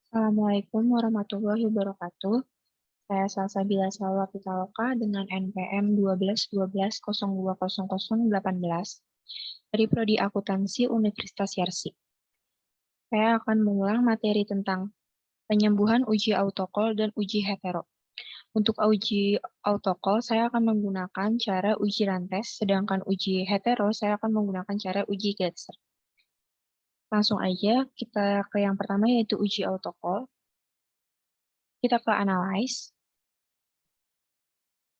Assalamualaikum warahmatullahi wabarakatuh. Saya Salsabila Salwa Pitaloka dengan NPM 1212-020018 dari Prodi Akuntansi Universitas Yarsi. Saya akan mengulang materi tentang penyembuhan uji autocall dan uji hetero. Untuk uji autocall, saya akan menggunakan cara uji rantes, sedangkan uji hetero saya akan menggunakan cara uji Getzer. Langsung aja kita ke yang pertama, yaitu uji autocall. Kita ke analyze,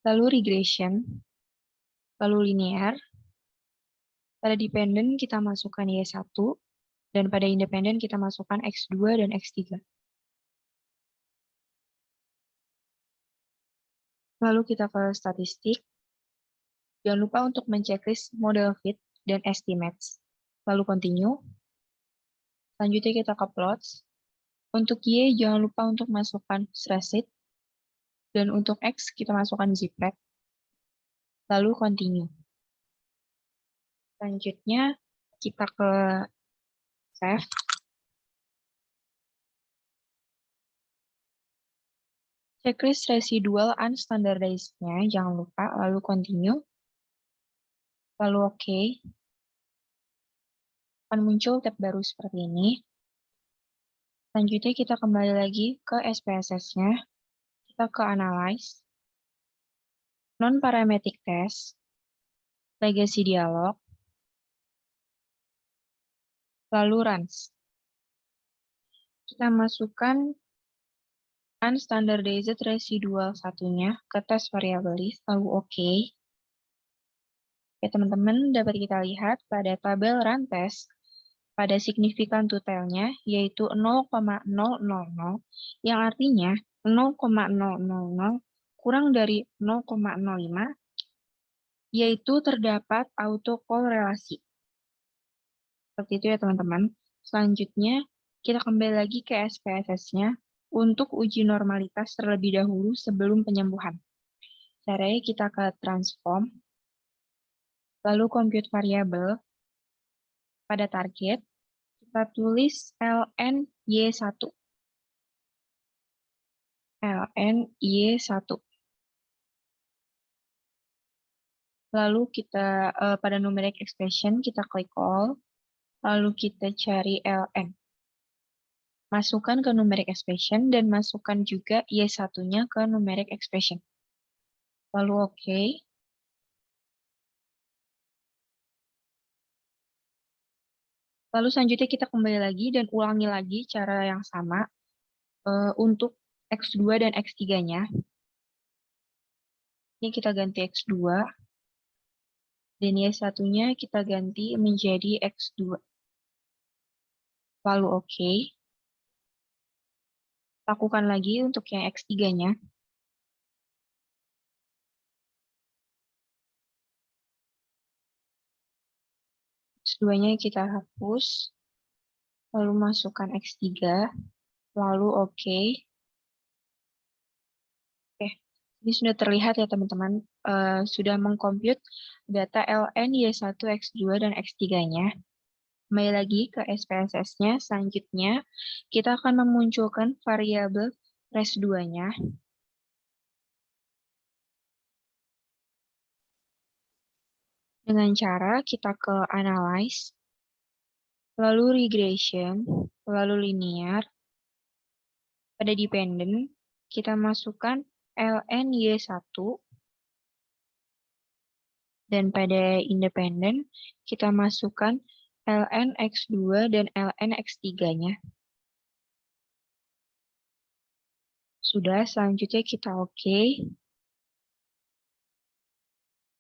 lalu regression, lalu linear. Pada dependent kita masukkan Y1, dan pada independen kita masukkan X2 dan X3. Lalu kita ke statistik. Jangan lupa untuk menceklis model fit dan estimates. Lalu continue. Selanjutnya kita ke plots. Untuk Y jangan lupa untuk masukkan stress rate, dan untuk X kita masukkan zipret. Lalu continue. Selanjutnya kita ke save. Checklist residual unstandardized-nya jangan lupa, lalu continue. Lalu OK. Akan muncul tab baru seperti ini. Selanjutnya kita kembali lagi ke SPSS-nya. Kita ke Analyze, Non-Parametric Test, Legacy Dialog, lalu Runs. Kita masukkan Unstandardized Residual satunya ke tes variable list, lalu OK. Ya, teman-teman dapat kita lihat pada tabel run test, pada signifikan totalnya yaitu 0,000, yang artinya 0,000 kurang dari 0,05, yaitu terdapat autokorelasi. Seperti itu ya teman-teman. Selanjutnya, kita kembali lagi ke SPSS-nya untuk uji normalitas terlebih dahulu sebelum penyembuhan. Caranya kita ke transform, lalu compute variable, pada target, kita tulis ln y1. ln y1. Lalu kita pada numeric expression kita klik all, lalu kita cari ln. Masukkan ke numeric expression dan masukkan juga y1-nya ke numeric expression. Lalu OK. Lalu selanjutnya kita kembali lagi dan ulangi lagi cara yang sama untuk X2 dan X3-nya. Ini kita ganti X2. Dan Y1-nya kita ganti menjadi X2. Lalu OK. Lakukan lagi untuk yang X3-nya. X2-nya kita hapus. Lalu masukkan X3. Lalu OK. Oke, ini sudah terlihat ya teman-teman. Sudah mengcompute data ln Y1, X2, dan X3-nya. Kembali lagi ke SPSS-nya, selanjutnya kita akan memunculkan variabel res2-nya. Dengan cara kita ke Analyze, lalu Regression, lalu Linear. Pada Dependent, kita masukkan ln Y1, dan pada Independent, kita masukkan ln X2 dan ln X3-nya. Sudah, selanjutnya kita OK.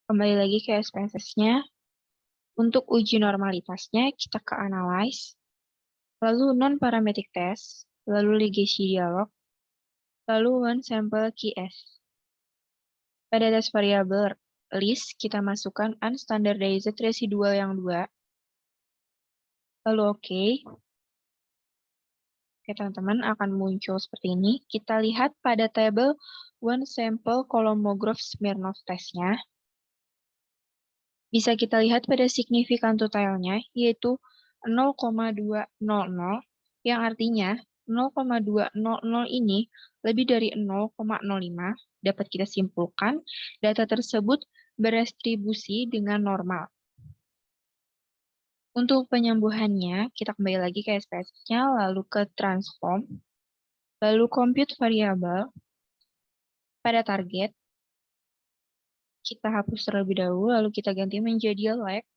Kembali lagi ke SPSS-nya. Untuk uji normalitasnya, kita ke Analyze, lalu Non-Parametric Test, lalu Legacy Dialog, lalu One Sample KS. Pada tes variabel list, kita masukkan Unstandardized Residual yang 2. Lalu OK. Oke, teman-teman, akan muncul seperti ini. Kita lihat pada tabel One Sample Kolmogorov-Smirnov Test-nya. Bisa kita lihat pada signifikan totalnya, yaitu 0,200, yang artinya 0,200 ini lebih dari 0,05, dapat kita simpulkan data tersebut berdistribusi dengan normal. Untuk penyembuhannya, kita kembali lagi ke SPSS-nya, lalu ke transform, lalu compute variable, pada target, kita hapus terlebih dahulu, lalu kita ganti menjadi leg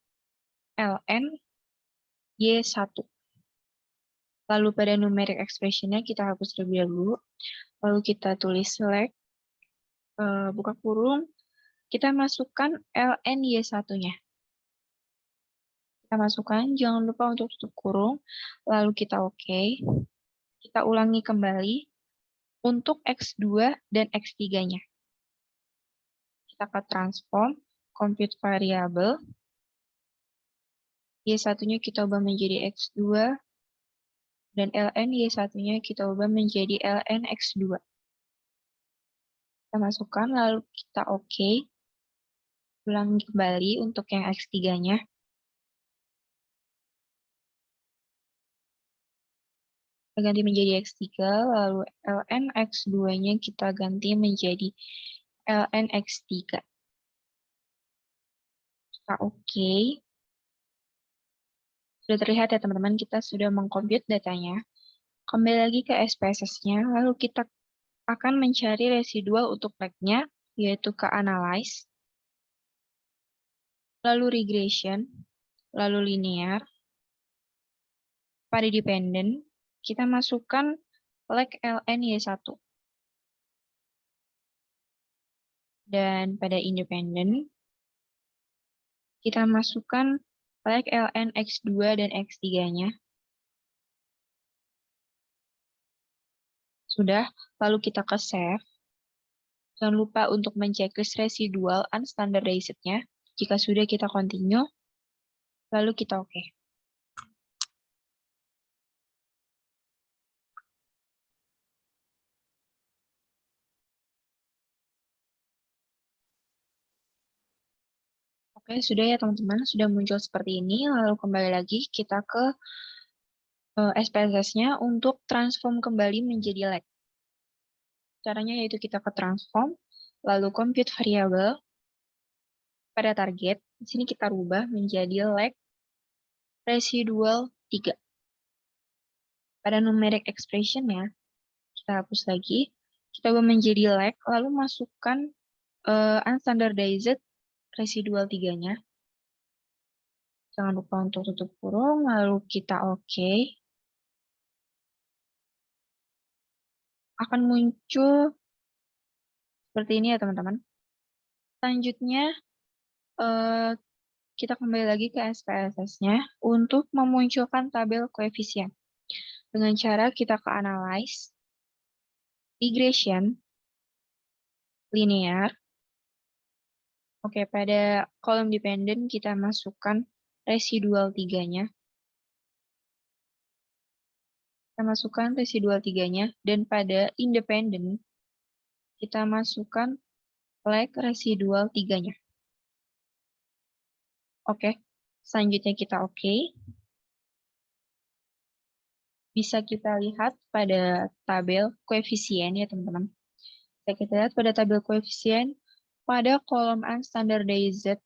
ln y1. Lalu pada numeric expression-nya kita hapus terlebih dahulu, lalu kita tulis leg, buka kurung, kita masukkan ln y1-nya. Kita masukkan, jangan lupa untuk tutup kurung, lalu kita oke. Kita ulangi kembali untuk X2 dan X3-nya. Kita ke transform, compute variable, Y1-nya kita ubah menjadi X2, dan ln Y1-nya kita ubah menjadi ln X2. Kita masukkan, lalu kita oke. Ulangi kembali untuk yang X3-nya. Kita ganti menjadi X3, lalu ln X2-nya kita ganti menjadi ln X3. Kita oke. Sudah terlihat ya teman-teman, kita sudah mengcompute datanya. Kembali lagi ke SPSS-nya, lalu kita akan mencari residual untuk leg-nya, yaitu ke analyze, lalu regression, lalu linear, pada dependent, kita masukkan leg ln y1. Dan pada independent, kita masukkan leg ln x2 dan x3-nya. Sudah, lalu kita ke save. Jangan lupa untuk menceklis residual unstandardized-nya. Jika sudah, kita continue, lalu kita oke. Oke, sudah ya teman-teman, sudah muncul seperti ini. Lalu kembali lagi kita ke SPSS-nya untuk transform kembali menjadi leg. Caranya yaitu kita ke transform, lalu compute variable, pada target, di sini kita rubah menjadi leg residual 3. Pada numeric expression-nya, kita hapus lagi, kita ubah menjadi leg, lalu masukkan unstandardized residual 3-nya. Jangan lupa untuk tutup kurung, lalu kita oke. Akan muncul seperti ini ya teman-teman. Selanjutnya, kita kembali lagi ke SPSS-nya untuk memunculkan tabel koefisien. Dengan cara kita ke analyze, regression, linear. Oke, pada kolom dependent kita masukkan residual 3-nya. Kita masukkan residual 3-nya, dan pada independent kita masukkan leg residual 3-nya. Oke, selanjutnya kita oke. Bisa kita lihat pada tabel koefisien ya teman-teman. Bisa kita lihat pada tabel koefisien, pada kolom unstandardized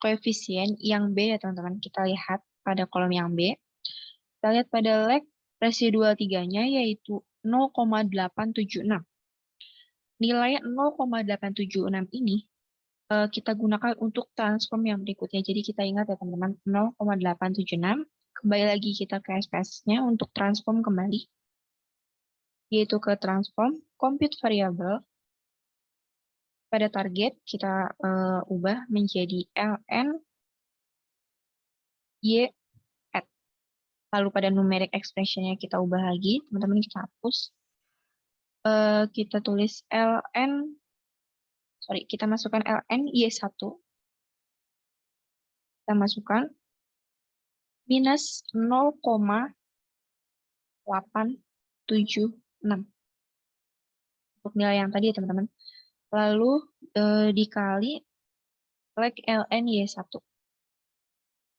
koefisien yang B ya teman-teman. Kita lihat pada kolom yang B. Kita lihat pada leg residual 3-nya yaitu 0,876. Nilai 0,876 ini kita gunakan untuk transform yang berikutnya. Jadi kita ingat ya teman-teman, 0,876. Kembali lagi kita ke SPSS-nya untuk transform kembali. Yaitu ke transform, compute variable. Pada target kita ubah menjadi ln y at. Lalu pada numeric expression-nya kita ubah lagi. Teman-teman kita hapus. Kita tulis kita masukkan ln y1. Kita masukkan minus 0,876 untuk nilai yang tadi ya teman-teman. Lalu dikali leg ln y1.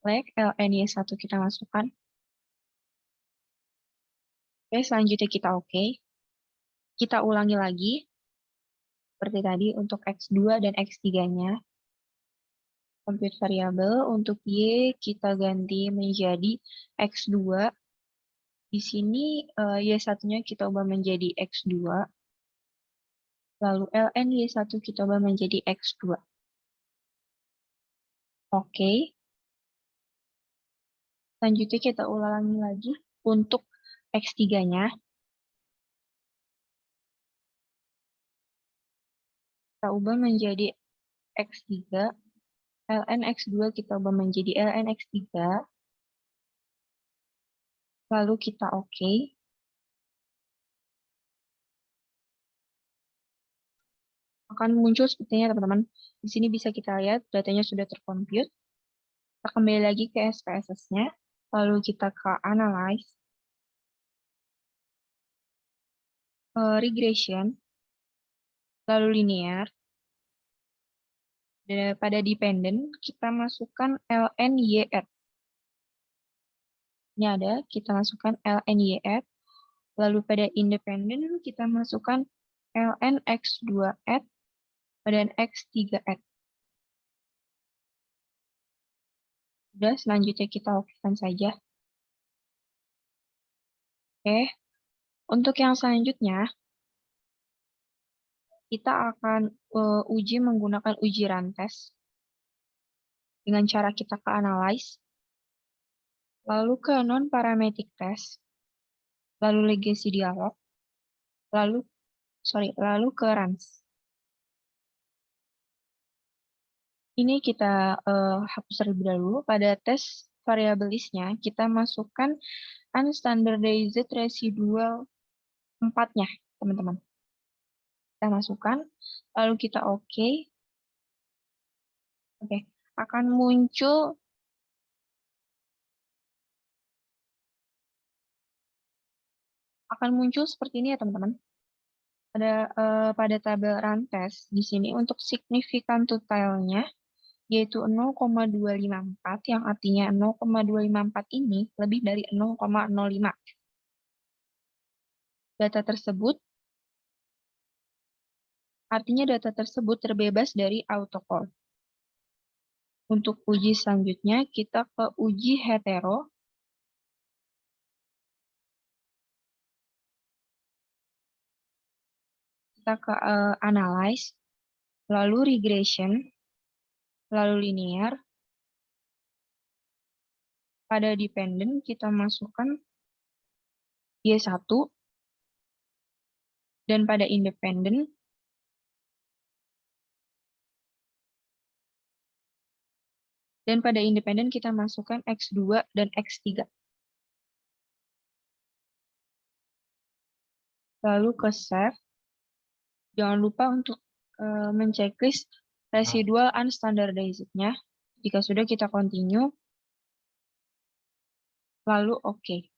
Leg ln y1 kita masukkan. Oke, selanjutnya kita oke. Kita ulangi lagi, seperti tadi untuk X2 dan X3-nya. Compute variabel, untuk Y kita ganti menjadi X2. Di sini Y1-nya kita ubah menjadi X2. Lalu ln Y1 kita ubah menjadi X2. Oke. Selanjutnya kita ulangi lagi untuk X3-nya. Kita ubah menjadi X3. ln X2 kita ubah menjadi ln X3. Lalu kita oke. Akan muncul sepertinya teman-teman. Di sini bisa kita lihat datanya sudah tercompute. Kita kembali lagi ke SPSS-nya. Lalu kita ke Analyze. Regression. Lalu Linear. Dan pada Dependent, kita masukkan ln YR. Ini ada, kita masukkan ln YR. Lalu pada Independent, kita masukkan ln X2 dan X3. Sudah, selanjutnya kita okekan saja. Oke, untuk yang selanjutnya, kita akan uji menggunakan uji rantes. Dengan cara kita ke Analyze, lalu ke Non-Parametric Test, lalu Legacy Dialog, lalu ke Runs. Ini kita hapus terlebih dahulu. Pada tes variable list-nya, kita masukkan unstandardized residual 4-nya, teman-teman. Kita masukkan, lalu kita oke. Oke, akan muncul seperti ini ya, teman-teman. Pada tabel rantes, di sini untuk signifikan totalnya, yaitu 0,254, yang artinya 0,254 ini lebih dari 0,05. Artinya data tersebut terbebas dari autocall. Untuk uji selanjutnya, kita ke uji hetero. Kita ke Analyze, lalu Regression, lalu Linear. Pada Dependent, kita masukkan Y1. Dan pada Independent, kita masukkan X2 dan X3. Lalu ke Save. Jangan lupa untuk menceklis residual unstandardized-nya. Jika sudah, kita continue. Lalu oke.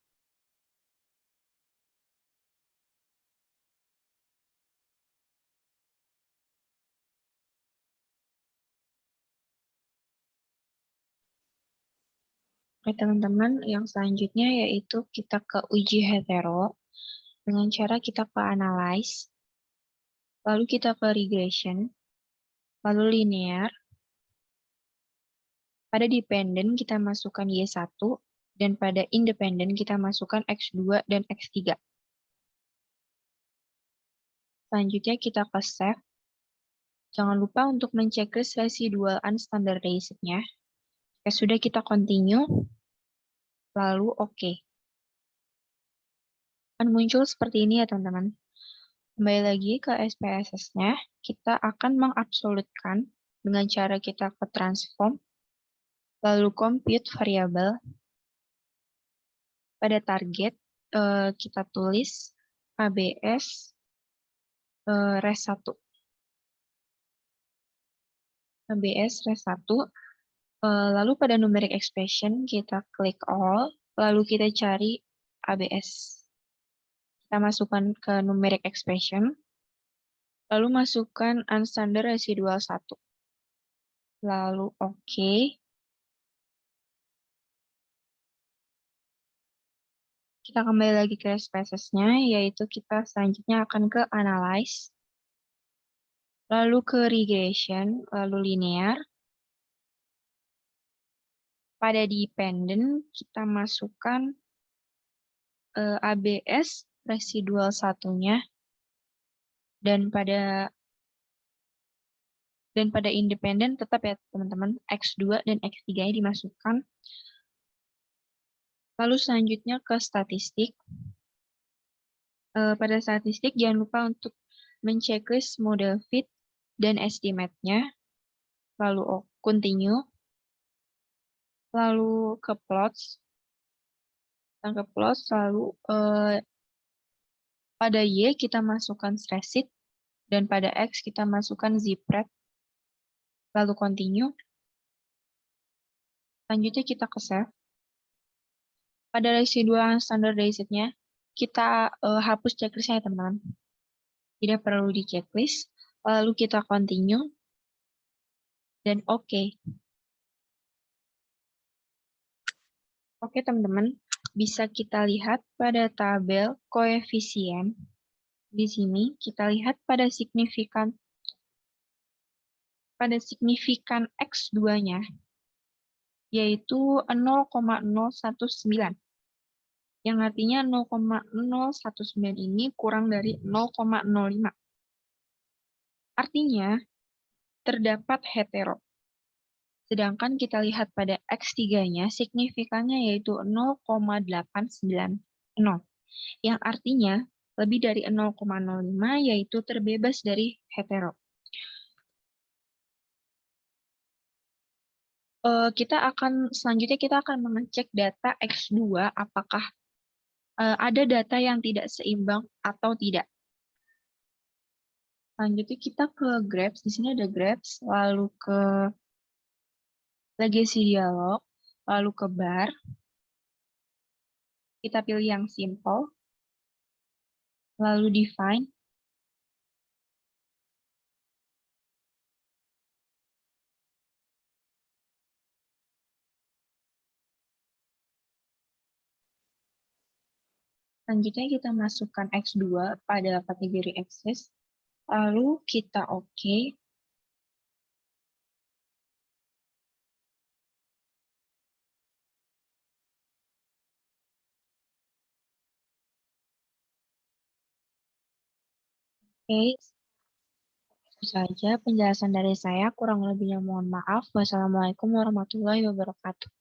Oke, teman-teman, yang selanjutnya yaitu kita ke uji hetero dengan cara kita ke Analyze, lalu kita ke Regression, lalu Linear. Pada Dependent kita masukkan Y1, dan pada Independent kita masukkan X2 dan X3. Selanjutnya kita ke Save. Jangan lupa untuk menceklis residual unstandardized-nya. Jika sudah, kita continue, lalu oke. Akan muncul seperti ini ya, teman-teman. Kembali lagi ke SPSS-nya, kita akan mengabsolutkan dengan cara kita ke transform, lalu compute variable. Pada target, kita tulis ABS res1. ABS res1. Lalu pada numeric expression, kita klik all, lalu kita cari ABS. Kita masukkan ke numeric expression, lalu masukkan unstandard residual 1. Lalu oke. Oke, Kita kembali lagi ke spesiesnya, yaitu kita selanjutnya akan ke analyze, lalu ke regression, lalu linear. Pada dependent, kita masukkan ABS residual satunya, dan pada independen tetap ya teman-teman, X2 dan X3 dimasukkan. Lalu selanjutnya ke statistik. Pada statistik jangan lupa untuk men-checklist model fit dan estimate-nya, lalu continue, lalu ke plots, lalu pada Y kita masukkan stress sheet, dan pada X kita masukkan zipret, lalu continue. Selanjutnya kita ke save. Pada residual standardized-nya, kita hapus checklist-nya ya teman-teman. Tidak perlu di checklist, lalu kita continue, dan oke. Oke teman-teman, bisa kita lihat pada tabel koefisien. Di sini kita lihat pada signifikan X2-nya, yaitu 0,019. Yang artinya 0,019 ini kurang dari 0,05. Artinya, terdapat hetero. Sedangkan kita lihat pada X3-nya, signifikannya yaitu 0,890. Yang artinya, lebih dari 0,05 yaitu terbebas dari hetero. Selanjutnya kita akan mengecek data X2 apakah ada data yang tidak seimbang atau tidak. Selanjutnya kita ke graphs, di sini ada graphs, lalu ke legacy dialog, lalu ke bar. Kita pilih yang simple, lalu define. Selanjutnya kita masukkan X2 pada kategori axis, lalu kita oke. Oke, itu saja penjelasan dari saya. Kurang lebihnya mohon maaf. Wassalamualaikum warahmatullahi wabarakatuh.